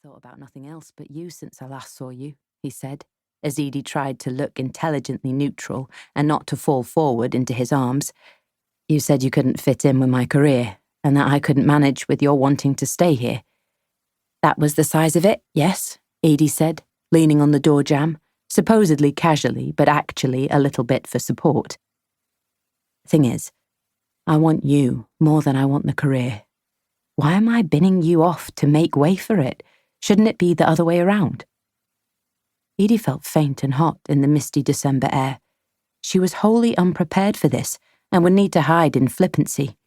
thought about nothing else but you since I last saw you," he said, as Edie tried to look intelligently neutral and not to fall forward into his arms. "You said you couldn't fit in with my career, and that I couldn't manage with your wanting to stay here." "That was the size of it, yes," Edie said, leaning on the door jamb, supposedly casually, but actually a little bit for support. "Thing is, I want you more than I want the career. Why am I binning you off to make way for it? Shouldn't it be the other way around?" Edie felt faint and hot in the misty December air. She was wholly unprepared for this and would need to hide in flippancy.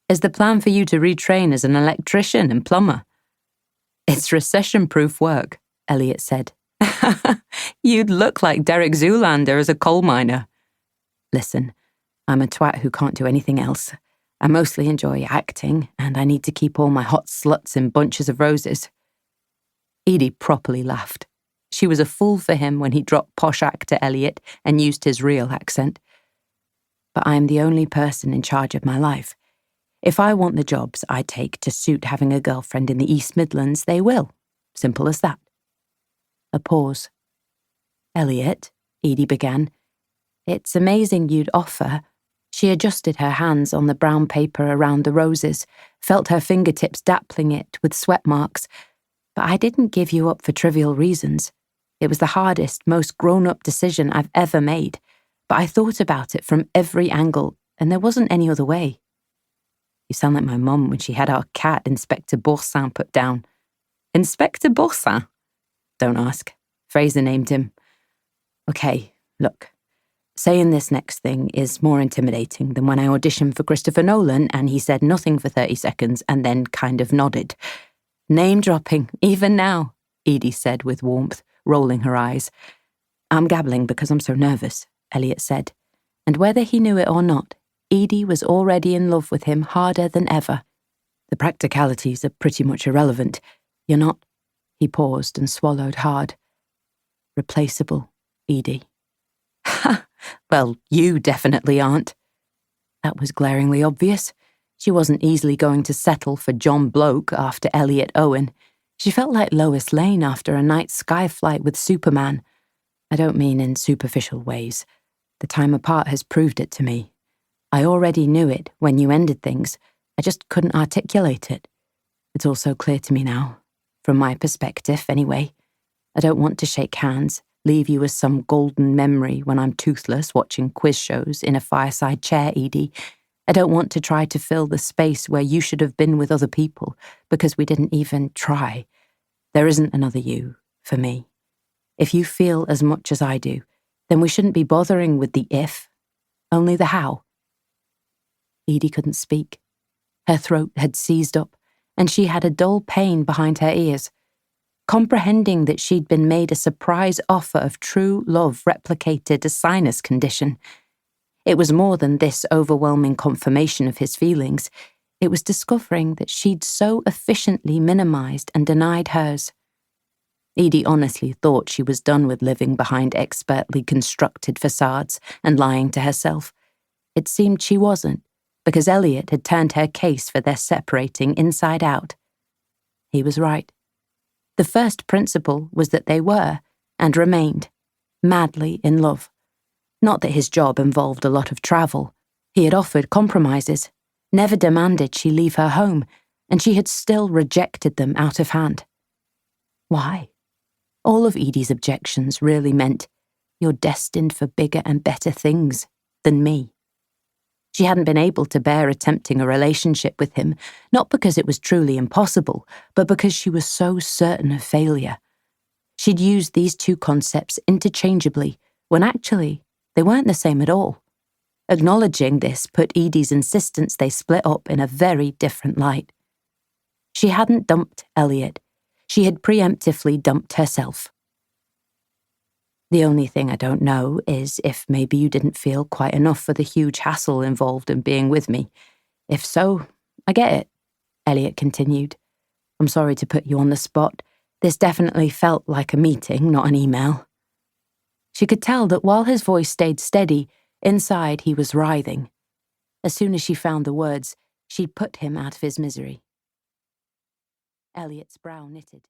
"Is the plan for you to retrain as an electrician and plumber?" "It's recession-proof work," Elliot said. "You'd look like Derek Zoolander as a coal miner." "Listen, I'm a twat who can't do anything else. I mostly enjoy acting, and I need to keep all my hot sluts in bunches of roses." Edie properly laughed. She was a fool for him when he dropped posh actor Elliot and used his real accent. "But I am the only person in charge of my life. If I want the jobs I take to suit having a girlfriend in the East Midlands, they will. Simple as that." A pause. "Elliot," Edie began, "it's amazing you'd offer." She adjusted her hands on the brown paper around the roses, felt her fingertips dappling it with sweat marks. "But I didn't give you up for trivial reasons. It was the hardest, most grown-up decision I've ever made, but I thought about it from every angle, and there wasn't any other way." "You sound like my mum when she had our cat, Inspector Boursin, put down." "Inspector Boursin?" "Don't ask. Fraser named him." "Okay, look. Saying this next thing is more intimidating than when I auditioned for Christopher Nolan and he said nothing for 30 seconds and then kind of nodded." "Name-dropping, even now," Edie said with warmth, rolling her eyes. "I'm gabbling because I'm so nervous," Elliot said. And whether he knew it or not, Edie was already in love with him harder than ever. "The practicalities are pretty much irrelevant. You're not—" He paused and swallowed hard. "Replaceable, Edie." "Ha! Well, you definitely aren't." That was glaringly obvious. She wasn't easily going to settle for John Bloke after Elliot Owen. She felt like Lois Lane after a night sky flight with Superman. I don't mean in superficial ways. The time apart has proved it to me. I already knew it when you ended things. I just couldn't articulate it. It's all so clear to me now. From my perspective, anyway. I don't want to shake hands, leave you as some golden memory when I'm toothless watching quiz shows in a fireside chair, Edie. I don't want to try to fill the space where you should have been with other people, because we didn't even try. There isn't another you, for me. If you feel as much as I do, then we shouldn't be bothering with the if, only the how. Edie couldn't speak. Her throat had seized up, and she had a dull pain behind her ears. Comprehending that she'd been made a surprise offer of true love replicated a sinus condition. It was more than this overwhelming confirmation of his feelings. It was discovering that she'd so efficiently minimized and denied hers. Edie honestly thought she was done with living behind expertly constructed facades and lying to herself. It seemed she wasn't, because Elliot had turned her case for their separating inside out. He was right. The first principle was that they were, and remained, madly in love. Not that his job involved a lot of travel. He had offered compromises, never demanded she leave her home, and she had still rejected them out of hand. Why? All of Edie's objections really meant, "You're destined for bigger and better things than me." She hadn't been able to bear attempting a relationship with him, not because it was truly impossible, but because she was so certain of failure. She'd used these two concepts interchangeably, when actually they weren't the same at all. Acknowledging this put Edie's insistence they split up in a very different light. She hadn't dumped Elliot. She had preemptively dumped herself. "The only thing I don't know is if maybe you didn't feel quite enough for the huge hassle involved in being with me. If so, I get it," Elliot continued. "I'm sorry to put you on the spot. This definitely felt like a meeting, not an email." She could tell that while his voice stayed steady, inside he was writhing. As soon as she found the words, she'd put him out of his misery. Elliot's brow knitted.